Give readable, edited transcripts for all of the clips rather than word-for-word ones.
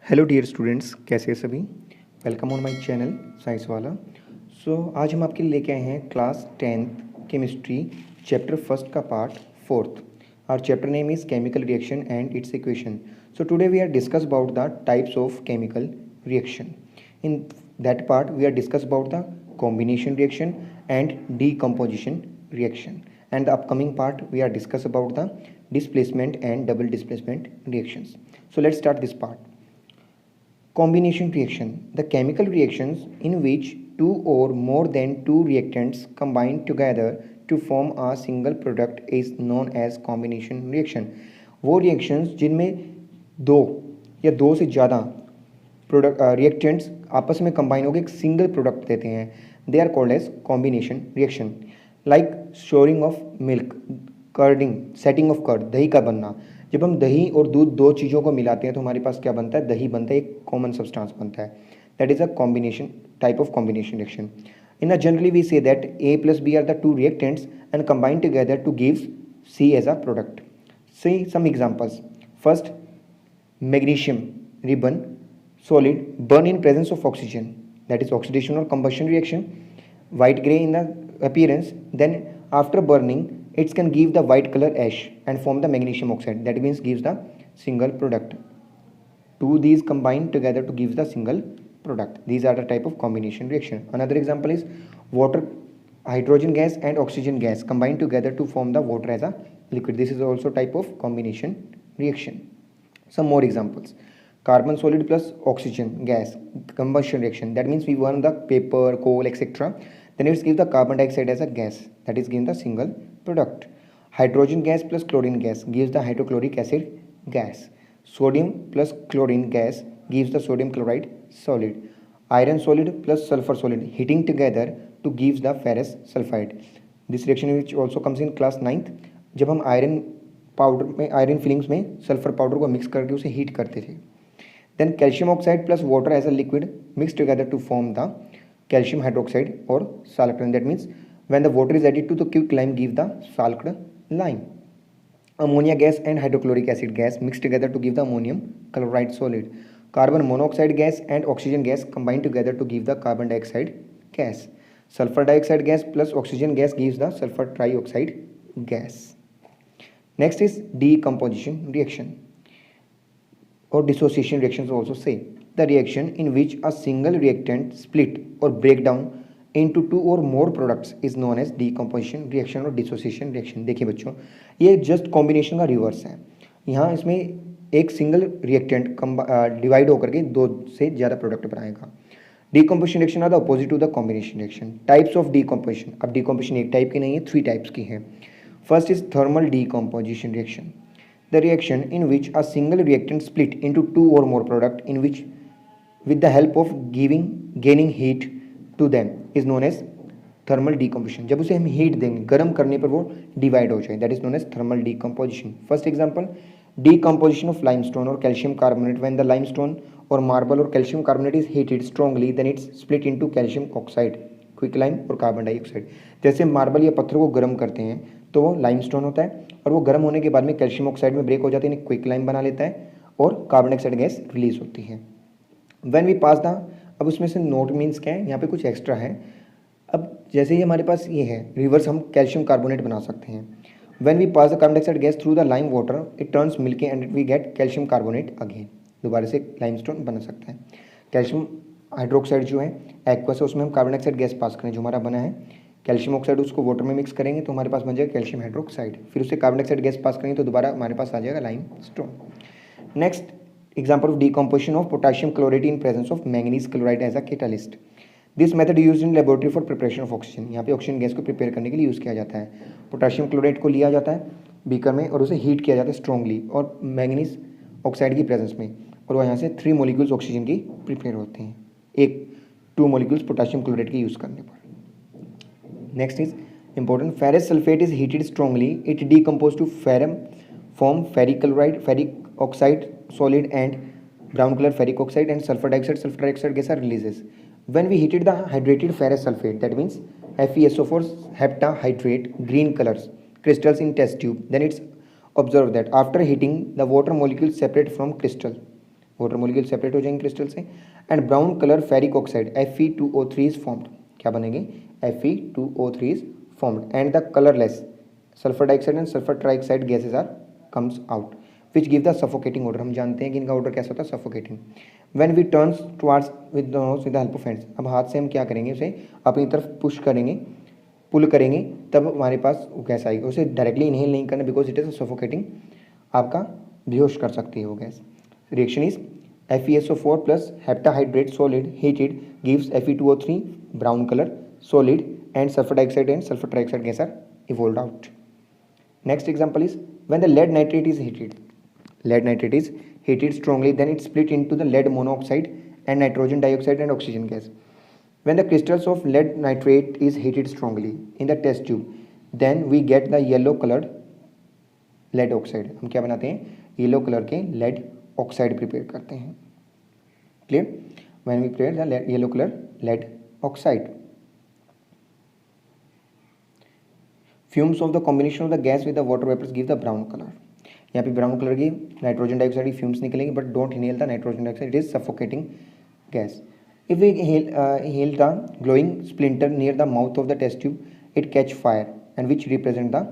Hello dear students, कैसे हैं सभी। Welcome on my channel science वाला। आज हम आपके लिए लेके आए हैं class 10th chemistry chapter first का part fourth. Our chapter name is chemical reaction and its equation. So today we are discuss about the types of chemical reaction. In that part we are discuss about the combination reaction and decomposition reaction, and the upcoming part we are discuss about the displacement and double displacement reactions. So let's start this part. Combination reaction: the chemical reactions in which two or more than two reactants combine together to form a single product is known as combination reaction. वो reactions जिनमें दो या दो से ज़्यादा product reactants आपस में combine होकर एक सिंगल प्रोडक्ट देते हैं, they are called as combination reaction. Like souring of milk, curding, setting of curd, दही का बनना। जब हम दही और दूध दो चीज़ों को मिलाते हैं तो हमारे पास क्या बनता है, दही बनता है, एक कॉमन सब्सटेंस बनता है। That is a combination type of combination reaction. In a generally we say that A plus B are the two reactants and combine together to gives C as a product. See some examples. First, magnesium ribbon solid burn in presence of oxygen, that is oxidation or combustion reaction, white gray in the appearance, then after burning it can give the white color ash and form the magnesium oxide, that means gives the single product. Two these combine together to give the single product. These are the type of combination reaction. Another example is water, hydrogen gas and oxygen gas combine together to form the water as a liquid. This is also type of combination reaction. Some more examples. Carbon solid plus oxygen gas combustion reaction, that means we burn the paper, coal, etc. Then it gives the carbon dioxide as a gas, that is given the single product. Hydrogen gas plus chlorine gas gives the hydrochloric acid gas. Sodium plus chlorine gas gives the sodium chloride solid. Iron solid plus sulfur solid heating together to gives the ferrous sulfide. This reaction which also comes in class 9th, जब हम iron powder में, iron filings में sulphur powder को mix करके उसे heat करते थे। Then calcium oxide plus water as a liquid mixed together to form the calcium hydroxide or saltine. That means when the water is added to the quick lime give the salt lime. Ammonia gas and hydrochloric acid gas mixed together to give the ammonium chloride solid. Carbon monoxide gas and oxygen gas combine together to give the carbon dioxide gas. Sulfur dioxide gas plus oxygen gas gives the sulfur trioxide gas. Next is decomposition reaction or dissociation reactions also say. The reaction in which a single reactant split or break down into two or more products is known as decomposition reaction or dissociation reaction. देखिए बच्चों, ये just combination का reverse है। यहाँ इसमें एक single reactant divide होकर के दो से ज़्यादा प्रोडक्ट बनाएगा। Decomposition reaction are the opposite to the combination reaction. Types of decomposition, अब डीकम्पोजिशन एक टाइप की नहीं है, 3 टाइप्स की है। First is thermal decomposition reaction, the reaction in which a single reactant split into two or more product in which with the help of gaining heat to them is known as thermal decomposition. जब उसे हम heat देंगे, गर्म करने पर वो divide हो जाए, that is known as thermal decomposition. First example, decomposition of limestone और calcium carbonate. When the limestone और मार्बल और calcium carbonate is heated strongly then it's split into calcium oxide, quick lime और carbon dioxide. जैसे marble या पत्थर को गर्म करते हैं तो वो लाइमस्टोन होता है और वो गर्म होने के बाद में कैल्शियम ऑक्साइड में ब्रेक हो जाते हैं, क्विक लाइम बना लेता है और कार्बन डाइऑक्साइड गैस रिलीज होती है। व्हेन वी पास द, अब उसमें से नोट मीन्स क्या है, यहाँ पे कुछ एक्स्ट्रा है। अब जैसे ही हमारे पास ये है रिवर्स, हम कैल्शियम कार्बोनेट बना सकते हैं। When we pass the carbon dioxide gas through the lime water it turns milky and we get calcium carbonate again, दोबारा से लाइमस्टोन बना सकता है। कैल्शियम हाइड्रोक्साइड जो है एक्वस है, उसमें हम कार्बन डाइऑक्साइड गैस पास करें जो हमारा बना है, कैल्शियम ऑक्साइड उसको वाटर में मिक्स करेंगे तो हमारे पास बन जाएगा कैल्शियम हाइड्रोक्साइड, फिर उससे कार्बन डाइऑक्साइड गैस पास करेंगे तो दोबारा हमारे पास आ जाएगा limestone. Next example of decomposition of potassium chloride in presence of manganese chloride as a catalyst. This method used in laboratory for preparation of oxygen. यहाँ पे ऑक्सीजन गैस को प्रिपेयर करने के लिए यूज़ किया जाता है। पोटेशियम क्लोराइड को लिया जाता है बीकर में और उसे हीट किया जाता है स्ट्रांगली और मैंगनीज ऑक्साइड की प्रेजेंस में, और वह यहाँ से 3 मॉलिक्यूल्स ऑक्सीजन की प्रिपेयर होते हैं, 2 मॉलिक्यूल्स पोटेशियम क्लोराइड के यूज़ करने पर। Next is important, ferrous sulfate is heated strongly, it decomposes to ferrum, form ferric chloride, ferric oxide solid and brown color ferric oxide and sulfur dioxide gas are releases. When we heated the hydrated ferrous sulfate, that means FeSO4 heptahydrate, green colors crystals in test tube, then it's observed that after heating the water molecules separate from crystal, water molecule separate हो जाएंगे crystal से, and brown colour ferric oxide Fe2O3 is formed, क्या बनेंगे Fe2O3 is formed, and the colourless sulphur dioxide and sulphur trioxide gases are comes out which give the suffocating order. हम जानते हैं कि इनका ऑर्डर कैसा होता है, suffocating. When we turns towards with the help of hands, अब हाथ से हम क्या करेंगे, उसे अपनी तरफ पुश करेंगे, पुल करेंगे, तब हमारे पास गैस आएगी। उसे डायरेक्टली इनहेल नहीं करना बिकॉज इट इज सफोकेटिंग, आपका बेहोश कर सकती है वो gas. Reaction is FeSO4 plus heptahydrate solid heated gives Fe2O3 brown colour solid and sulphur dioxide and sulphur trioxide gas are evolved out. Next example is when the lead nitrate is heated. Lead nitrate is heated strongly, then it split into the lead monoxide and nitrogen dioxide and oxygen gas. When the crystals of lead nitrate is heated strongly in the test tube, then we get the yellow colored lead oxide. हम क्या बनाते हैं, yellow colour के lead oxide prepare करते हैं। Clear? When we prepare the yellow color lead oxide. Fumes of the combination of the gas with the water vapours give the brown colour. यहाँ पे brown colour की nitrogen dioxide की fumes निकलेंगी, but don't inhale the nitrogen dioxide, it is suffocating gas. If we inhale the glowing splinter near the mouth of the test tube, it catch fire and which represent the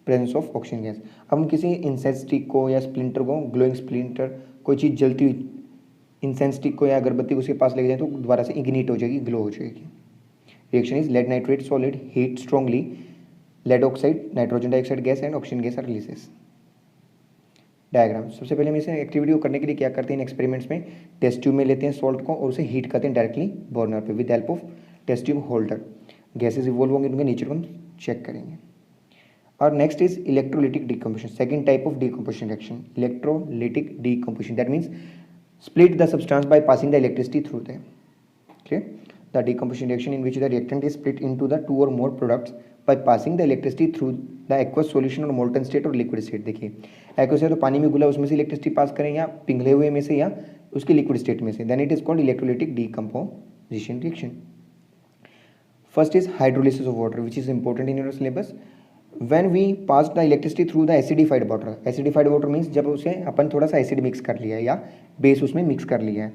presence of oxygen gas. अब हम किसी incense stick को या splinter को, glowing splinter, कोई चीज़ जलती हुई incense stick को या अगरबत्ती को उसके पास लेके जाए तो दोबारा से इग्निट हो जाएगी, ग्लो हो जाएगी। Reaction is lead nitrate solid heat strongly, lead oxide, nitrogen dioxide gas and oxygen gas are releases. Diagram, सबसे पहले हम इसे एक्टिविटी को करने के लिए क्या करते हैं, इन एक्सपेरिमेंट्स में टेस्ट ट्यूब में लेते हैं सॉल्ट को और उसे हीट करते हैं डायरेक्टली बर्नर पे with help of test tube holder. Gases evolve होंगे, उनके नेचर को हम चेक करेंगे। और next is electrolytic decomposition, second type of decomposition reaction, electrolytic decomposition, that means split the substance by passing the electricity through them. Clear? The decomposition reaction in which the reactant is split into the two or more products by passing the electricity through the aqueous solution or molten state or liquid state। देखिए aqueous है तो पानी में घुला, उसमें से electricity पास करें या पिघले हुए में से या उसके लिक्विड स्टेट में से, then it is called electrolytic decomposition reaction. First is hydrolysis of water which is important in your syllabus. When we pass the electricity through the acidified water, acidified water means जब उसे अपन थोड़ा सा acid mix कर लिया है या base उसमें mix कर लिया है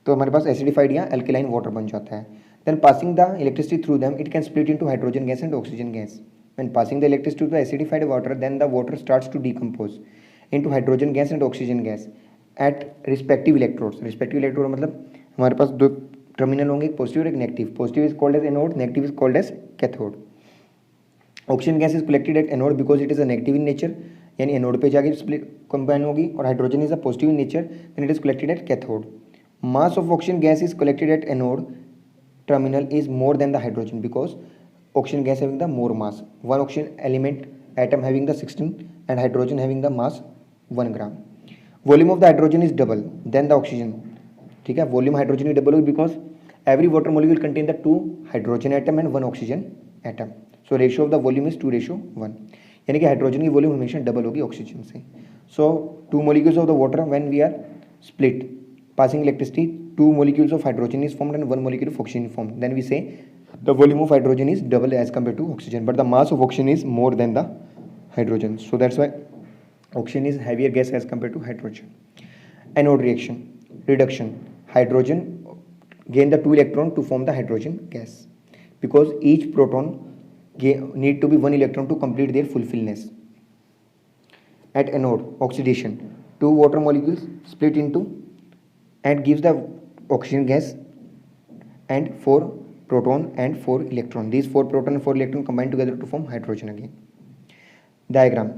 तो हमारे पास एसिडिफाइड या अल्कलाइन वाटर बन जाता है। Then passing the electricity through them, it can split into hydrogen gas and oxygen gas. When passing the electricity to the acidified water, then the water starts to decompose into hydrogen gas and oxygen gas at respective electrodes. Respective electrode मतलब हमारे पास दो terminal होंगे, एक positive और एक negative. Positive is called as anode, negative is called as cathode. Oxygen gas is collected at anode because it is a negative in nature, यानी anode पे जाके स्प्लिट कंबाइन होगी, और hydrogen is a positive in nature, then it is collected at cathode. Mass of oxygen gas is collected at anode terminal is more than the hydrogen because oxygen gas having the more mass, one oxygen element atom having the 16 and hydrogen having the mass 1 gram. Volume of the hydrogen is double than the oxygen, ठीक है, volume hydrogen की double होगी because every water molecule contain the 2 hydrogen atom and 1 oxygen atom, so ratio of the volume is 2:1, यानी कि hydrogen की volume हमेशा double होगी oxygen से। सो 2 molecules of the water when we are split passing electricity, 2 molecules of hydrogen is formed and 1 molecule of oxygen is formed, then we say the volume of hydrogen is double as compared to oxygen, but the mass of oxygen is more than the hydrogen, so that's why oxygen is heavier gas as compared to hydrogen. Anode reaction, reduction, hydrogen gain the 2 electron to form the hydrogen gas because each proton need to be 1 electron to complete their fulfillness. At anode, oxidation, 2 water molecules split into and gives the oxygen gas and 4 proton and 4 electron. These 4 proton and 4 electron combine together to form hydrogen again. Diagram.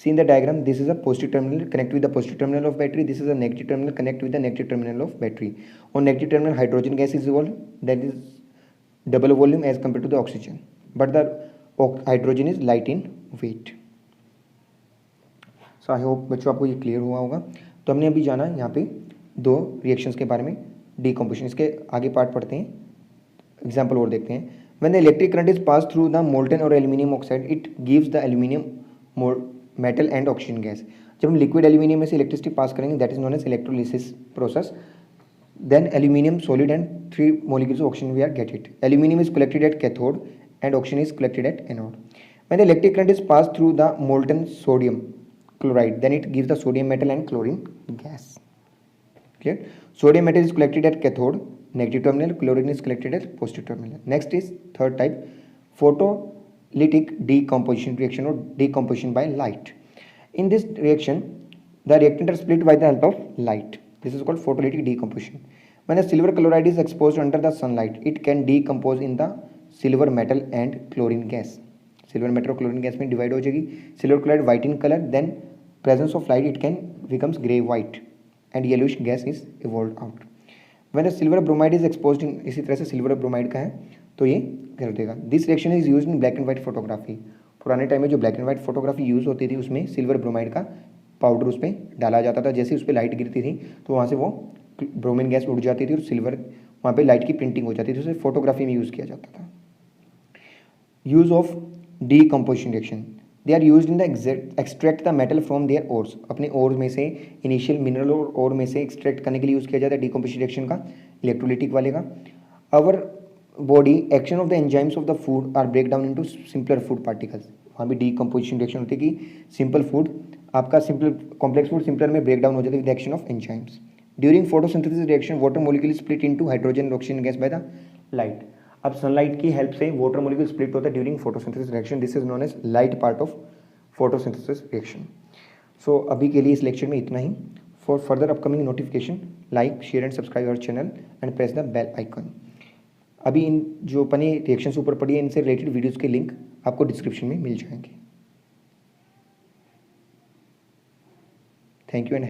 See in the diagram, this is a positive terminal connect with the positive terminal of battery. This is a negative terminal connect with the negative terminal of battery. On negative terminal, hydrogen gas is evolved, that is double volume as compared to the oxygen, but the hydrogen is light in weight. So I hope बच्चों आपको ये clear हुआ होगा। तो हमने अभी जाना यहाँ पे 2 रिएक्शंस के बारे में, डिकम्पोजिशन। इसके आगे पार्ट पढ़ते हैं, एग्जाम्पल और देखते हैं। When the electric current is pass through the molten और aluminium oxide, it gives the aluminium metal and oxygen gas. जब हम लिक्विड एल्यूमिनियम में से इलेक्ट्रिसिटी पास करेंगे, that is known as electrolysis process, then aluminium solid and 3 molecules of oxygen we are get it. Aluminium is collected at cathode and oxygen is collected at anode. When the electric current is passed through the molten sodium chloride, then it gives the sodium metal and chlorine gas. Clear? Sodium metal is collected at cathode, negative terminal. Chlorine is collected at positive terminal. Next is third type, photolytic decomposition reaction or decomposition by light. In this reaction, the reactant are split by the help of light. This is called photolytic decomposition. When the silver chloride is exposed under the sunlight, it can decompose in the silver metal and chlorine gas. Silver metal और chlorine gas में divide हो जाएगी. Silver chloride white in color, then presence of light it can becomes grey white and yellowish gas is evolved out. When the silver bromide is exposed in, इसी तरह से silver bromide का है तो ये कर देगा. This reaction is used in black and white photography. पुराने टाइम में जो black and white photography use होती थी उसमें सिल्वर ब्रोमाइड का पाउडर उस पर डाला जाता था. जैसे उस पर लाइट गिरती थी तो वहाँ से वो ब्रोमीन गैस उड़ जाती थी और सिल्वर वहाँ पे लाइट की प्रिंटिंग हो जाती थी. उसे फोटोग्राफी में यूज़ किया जाता था. Use of decomposition reaction, they are use in the extract the metal from their ores. अपने ओर्स में से इनिशियल मिनरल और ओर में से एक्सट्रैक्ट करने के लिए यूज़ किया जाता है डीकम्पोजिशन रिएक्शन का, इलेक्ट्रोलिटिक वाले का. Our body action of the enzymes of the food are break down into simpler food particles. वहाँ भी डीकम्पोजिशन रिएक्शन होती है कि सिंपल फूड आपका सिंपल कॉम्प्लेक्स फूड सिंपलर में ब्रेक डाउन हो जाता है with action of enzymes. During photosynthesis reaction water molecule split into hydrogen oxygen gas by the light. अब सनलाइट की हेल्प से वाटर मॉलिक्यूल स्प्लिट होता है during photosynthesis reaction. This is known as light part of photosynthesis reaction. So अभी के लिए इस lecture में इतना ही. For further upcoming notification like share and subscribe our channel and press the bell icon. अभी इन जो अपने रिएक्शन ऊपर पड़ी है इनसे रिलेटेड वीडियोज़ के लिंक आपको डिस्क्रिप्शन में मिल जाएंगे. Thank you and